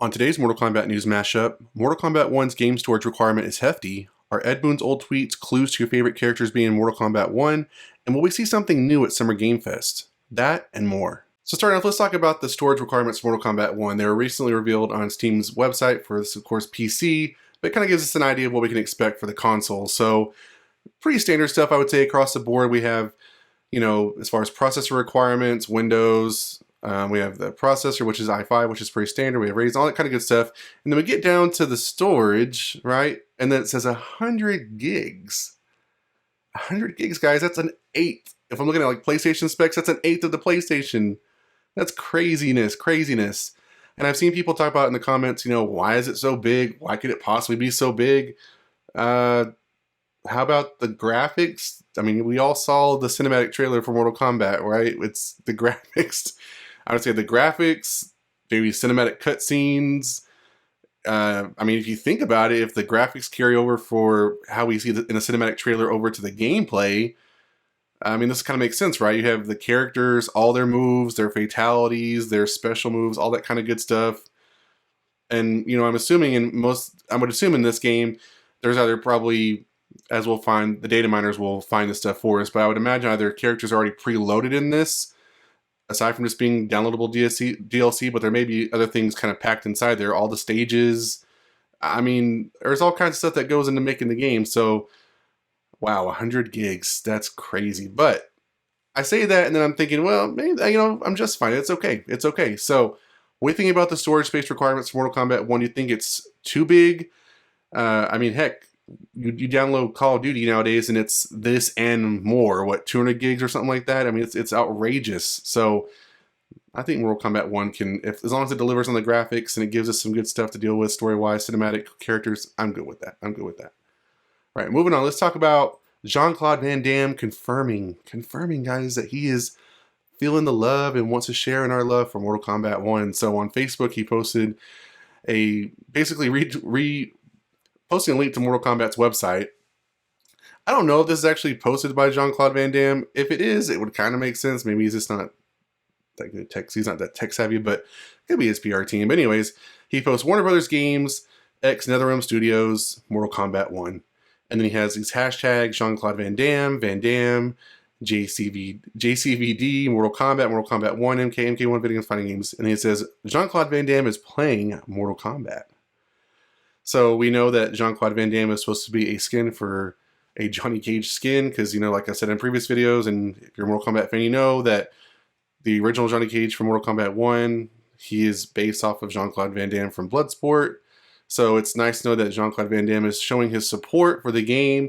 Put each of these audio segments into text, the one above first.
On today's Mortal Kombat News MashUp, Mortal Kombat 1's game storage requirement is hefty, are Ed Boon's old tweets clues to your favorite characters being in Mortal Kombat 1, and will we see something new at Summer Gamefest? That and more. So starting off, let's talk about the storage requirements for Mortal Kombat 1. They were recently revealed on Steam's website for this, of course, PC, but it kind of gives us an idea of what we can expect for the console. So pretty standard stuff, I would say, across the board. We have, as far as processor requirements, Windows, we have the processor, which is i5, which is pretty standard. We have Radeon, all that kind of good stuff. And then we get down to the storage, right? And then it says 100 gigs. 100 gigs, guys, that's an eighth. If I'm looking at like PlayStation specs, that's an eighth of the PlayStation. That's craziness. And I've seen people talk about in the comments, why is it so big? Why could it possibly be so big? How about the graphics? I mean, we all saw the cinematic trailer for Mortal Kombat, right? It's the graphics. I would say the graphics, maybe cinematic cutscenes. I mean, if you think about it, if the graphics carry over for how we see in a cinematic trailer over to the gameplay, I mean, this kind of makes sense, right? You have the characters, all their moves, their fatalities, their special moves, all that kind of good stuff. And, I'm assuming I would assume in this game, there's either probably, as we'll find, the data miners will find this stuff for us, but I would imagine either characters are already preloaded in this, aside from just being downloadable DLC, but there may be other things kind of packed inside there, all the stages. I mean, there's all kinds of stuff that goes into making the game, so wow, 100 gigs, that's crazy. But I say that and then I'm thinking, well, maybe, I'm just fine, it's okay. So, when thinking about the storage space requirements for Mortal Kombat 1, you think it's too big? I mean, heck, you download Call of Duty nowadays and it's this and more, 200 gigs or something like that? I mean, it's outrageous. So I think Mortal Kombat 1 can, as long as it delivers on the graphics and it gives us some good stuff to deal with story-wise, cinematic characters, I'm good with that. All right, moving on. Let's talk about Jean-Claude Van Damme confirming, guys, that he is feeling the love and wants to share in our love for Mortal Kombat 1. So on Facebook, he posted basically posting a link to Mortal Kombat's website. I don't know if this is actually posted by Jean-Claude Van Damme. If it is, it would kind of make sense. Maybe he's just not that good tech. He's not that tech savvy, but it could be his PR team. But anyways, he posts Warner Brothers Games, X NetherRealm Studios, Mortal Kombat 1. And then he has these hashtags, Jean-Claude Van Damme, JCVD, Mortal Kombat 1, MK1 video fighting games. And he says, Jean-Claude Van Damme is playing Mortal Kombat. So we know that Jean-Claude Van Damme is supposed to be a skin for a Johnny Cage skin, because, like I said in previous videos, and if you're a Mortal Kombat fan, you know that the original Johnny Cage from Mortal Kombat 1, he is based off of Jean-Claude Van Damme from Bloodsport. So it's nice to know that Jean-Claude Van Damme is showing his support for the game.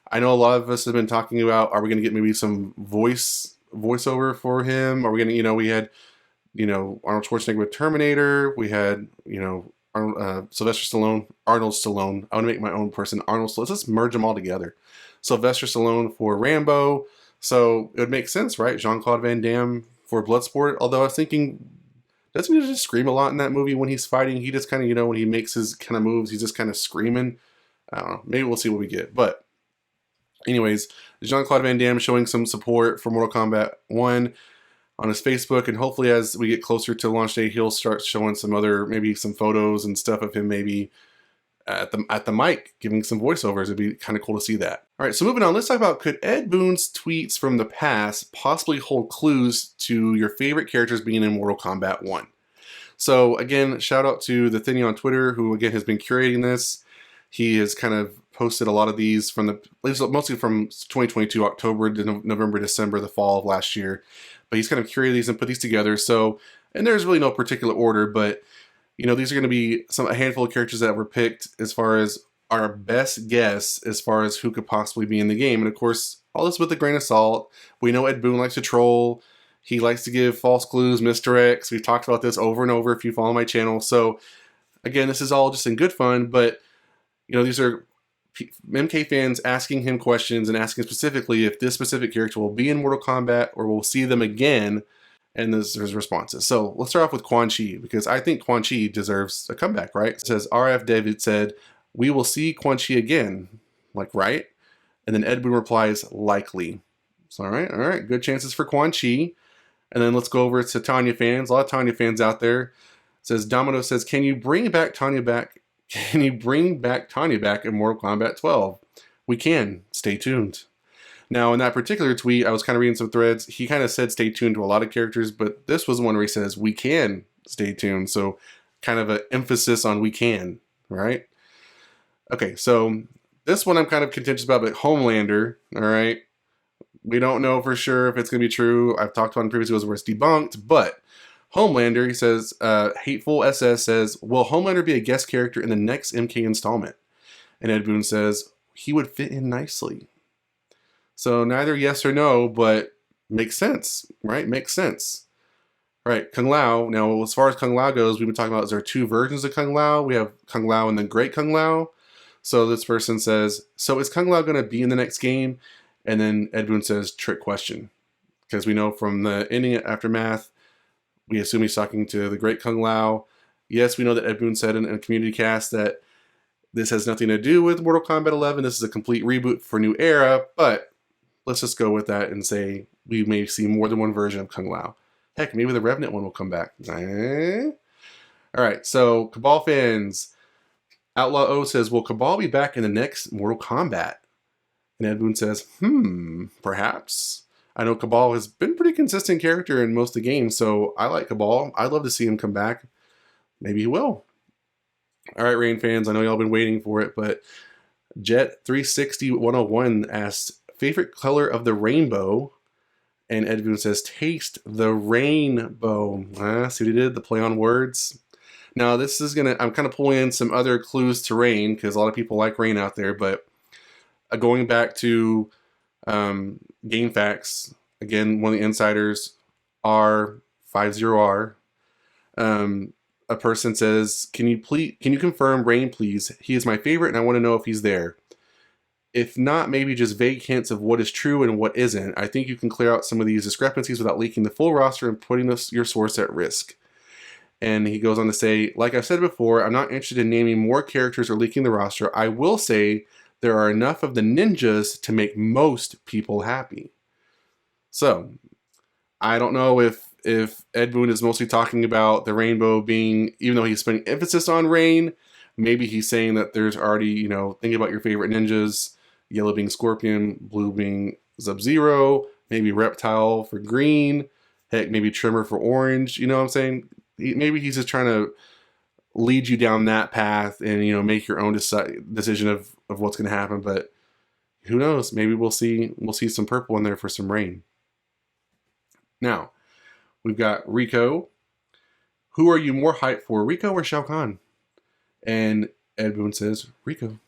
I know a lot of us have been talking about, are we going to get maybe some voiceover for him? Are we going to, we had, Arnold Schwarzenegger with Terminator. We had, Sylvester Stallone, Arnold Stallone. I want to make my own person, Arnold Stallone. Let's just merge them all together. Sylvester Stallone for Rambo. So it would make sense, right? Jean-Claude Van Damme for Bloodsport. Although I was thinking, doesn't he just scream a lot in that movie when he's fighting? He just kind of, when he makes his kind of moves, he's just kind of screaming. I don't know. Maybe we'll see what we get. But anyways, Jean-Claude Van Damme showing some support for Mortal Kombat 1 on his Facebook, and hopefully as we get closer to launch day, he'll start showing maybe some photos and stuff of him maybe at the mic, giving some voiceovers. It'd be kind of cool to see that. All right, so moving on, let's talk about, could Ed Boon's tweets from the past possibly hold clues to your favorite characters being in Mortal Kombat 1? So again, shout out to the Thinny on Twitter, who again has been curating this. He has kind of posted a lot of these mostly from 2022, October to November, December, the fall of last year. But he's kind of curated these and put these together. So, and there's really no particular order, but these are going to be a handful of characters that were picked as far as our best guess as far as who could possibly be in the game. And of course, all this with a grain of salt. We know Ed Boon likes to troll. He likes to give false clues, misdirects. We've talked about this over and over if you follow my channel. So again, this is all just in good fun, but these are MK fans asking him questions and asking specifically if this specific character will be in Mortal Kombat or we'll see them again, and there's responses. So let's start off with Quan Chi, because I think Quan Chi deserves a comeback, right? It says, RF David said, we will see Quan Chi again. Like, right? And then Ed Boon replies, likely. So all right, good chances for Quan Chi. And then let's go over to Tanya fans. A lot of Tanya fans out there. Says Domino says, can you bring back Tanya back? Can you bring back Tanya back in Mortal Kombat 12? We can. Stay tuned. Now, in that particular tweet, I was kind of reading some threads. He kind of said stay tuned to a lot of characters, but this was one where he says we can stay tuned. So kind of an emphasis on we can, right? Okay, so this one I'm kind of contentious about, but Homelander, all right? We don't know for sure if it's going to be true. I've talked about in previous videos where it's debunked, but Homelander, he says, Hateful SS says, will Homelander be a guest character in the next MK installment? And Ed Boon says, he would fit in nicely. So neither yes or no, but makes sense, right? Makes sense. All right, Kung Lao. Now, as far as Kung Lao goes, we've been talking about, is there two versions of Kung Lao? We have Kung Lao and then Great Kung Lao. So this person says, so is Kung Lao going to be in the next game? And then Ed Boon says, trick question. Because we know from the ending at Aftermath, we assume he's talking to the Great Kung Lao. Yes, we know that Ed Boon said in a community cast that this has nothing to do with Mortal Kombat 11. This is a complete reboot for New Era, but let's just go with that and say we may see more than one version of Kung Lao. Heck, maybe the Revenant one will come back. All right, so Cabal fans. Outlaw O says, will Cabal be back in the next Mortal Kombat? And Ed Boon says, perhaps. I know Cabal has been a pretty consistent character in most of the games, so I like Cabal. I'd love to see him come back. Maybe he will. All right, Rain fans, I know y'all been waiting for it, but Jet360-101 asks, favorite color of the rainbow? And Ed Boon says, taste the rainbow. See what he did? The play on words. Now, this is I'm kind of pulling in some other clues to rain, because a lot of people like rain out there, but going back to Game Facts, again, one of the insiders, R50R, a person says, can you confirm rain, please? He is my favorite, and I want to know if he's there. If not, maybe just vague hints of what is true and what isn't. I think you can clear out some of these discrepancies without leaking the full roster and putting your source at risk. And he goes on to say, like I've said before, I'm not interested in naming more characters or leaking the roster. I will say there are enough of the ninjas to make most people happy. So, I don't know if Ed Boon is mostly talking about the rainbow being, even though he's putting emphasis on rain, maybe he's saying that there's already, thinking about your favorite ninjas, yellow being Scorpion, blue being Sub-Zero, maybe Reptile for green, heck, maybe Tremor for orange, you know what I'm saying? Maybe he's just trying to lead you down that path and, make your own decision of what's going to happen, but who knows? Maybe we'll see some purple in there for some rain. Now, we've got Rico. Who are you more hyped for, Rico or Shao Kahn? And Ed Boon says Rico.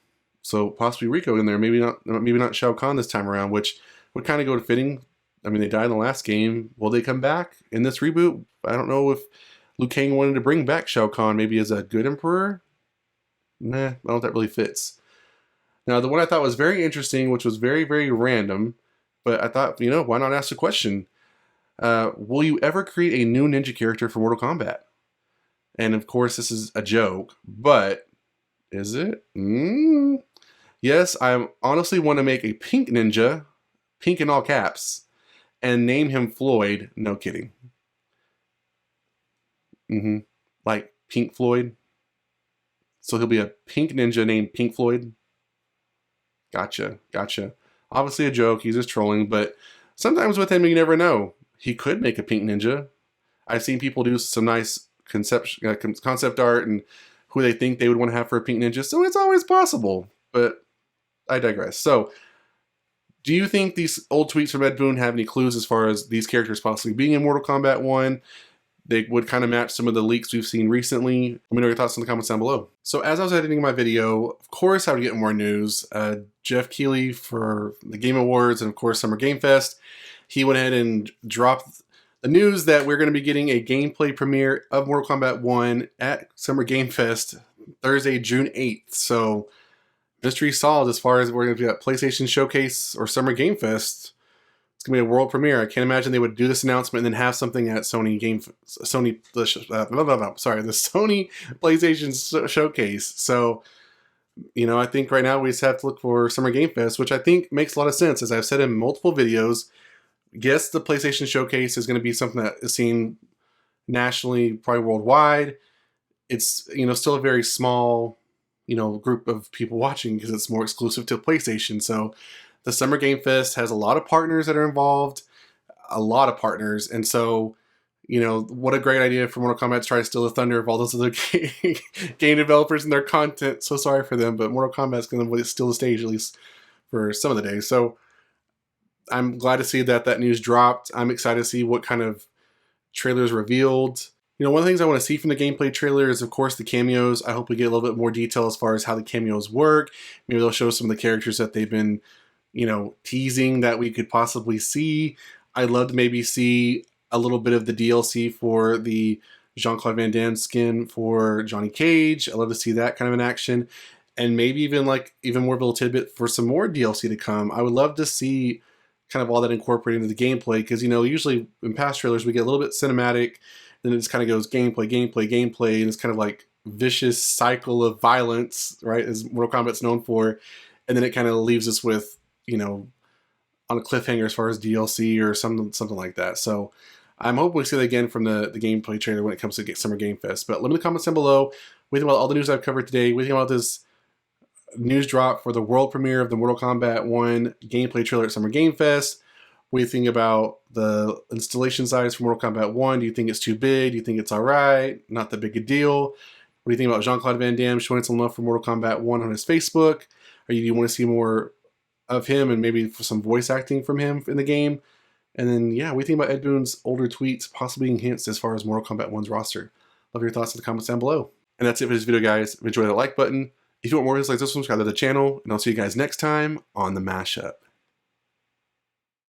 So possibly Rico in there, maybe not Shao Kahn this time around, which would kind of go to fitting. I mean, they died in the last game. Will they come back in this reboot? I don't know if Liu Kang wanted to bring back Shao Kahn maybe as a good emperor. Nah, I don't know if that really fits. Now, the one I thought was very interesting, which was very, very random, but I thought, why not ask the question? Will you ever create a new ninja character for Mortal Kombat? And of course, this is a joke, but is it? Yes, I honestly want to make a pink ninja, pink in all caps, and name him Floyd. No kidding. Like Pink Floyd. So he'll be a pink ninja named Pink Floyd. Gotcha. Obviously a joke, he's just trolling, but sometimes with him you never know. He could make a pink ninja. I've seen people do some nice concept art and who they think they would want to have for a pink ninja, so it's always possible, but I digress. So, do you think these old tweets from Ed Boon have any clues as far as these characters possibly being in Mortal Kombat 1? They would kind of match some of the leaks we've seen recently. Let me know your thoughts in the comments down below. So as I was editing my video, of course I would get more news. Jeff Keighley for the Game Awards and of course Summer Gamefest, he went ahead and dropped the news that we're going to be getting a gameplay premiere of Mortal Kombat 1 at Summer Gamefest Thursday, June 8th. So mystery solved as far as we're going to be at PlayStation Showcase or Summer Gamefest. It's going to be a world premiere. I can't imagine they would do this announcement and then have something at the Sony PlayStation Showcase. So, I think right now we just have to look for Summer Gamefest, which I think makes a lot of sense. As I've said in multiple videos, yes, the PlayStation Showcase is going to be something that is seen nationally, probably worldwide. it's, you know, still a very small, you know, group of people watching because it's more exclusive to PlayStation. So the Summer Game Fest has a lot of partners that are involved, a lot of partners. And so, you know, what a great idea for Mortal Kombat to try to steal the thunder of all those other game developers and their content. So sorry for them, but Mortal Kombat's going to steal the stage, at least for some of the days. So I'm glad to see that that news dropped. I'm excited to see what kind of trailers revealed. You know, one of the things I want to see from the gameplay trailer is, of course, the cameos. I hope we get a little bit more detail as far as how the cameos work. Maybe they'll show some of the characters that they've been, you know, teasing that we could possibly see. I'd love to maybe see a little bit of the DLC for the Jean-Claude Van Damme skin for Johnny Cage. I'd love to see that kind of in action. And maybe even like even more of a little tidbit for some more DLC to come. I would love to see kind of all that incorporated into the gameplay, because, you know, usually in past trailers we get a little bit cinematic, then it just kind of goes gameplay, gameplay, gameplay, and it's kind of like vicious cycle of violence, right, as Mortal Kombat's known for, and then it kind of leaves us with, you know, on a cliffhanger as far as DLC or something like that. So I'm hoping we see that again from the gameplay trailer when it comes to Summer Game Fest. But let me know in the comments down below what you think about all the news I've covered today. What do you think about this news drop for the world premiere of the Mortal Kombat 1 gameplay trailer at Summer Game Fest? What do you think about the installation size for Mortal Kombat 1? Do you think it's too big? Do you think it's alright? Not that big a deal? What do you think about Jean-Claude Van Damme showing some love for Mortal Kombat 1 on his Facebook? Or do you want to see more of him and maybe some voice acting from him in the game? And then, yeah, what do you think about Ed Boon's older tweets possibly being hints as far as Mortal Kombat 1's roster? Love your thoughts in the comments down below. And that's it for this video, guys. Enjoy the like button. If you want more videos like this one, subscribe to the channel, and I'll see you guys next time on the Mashup.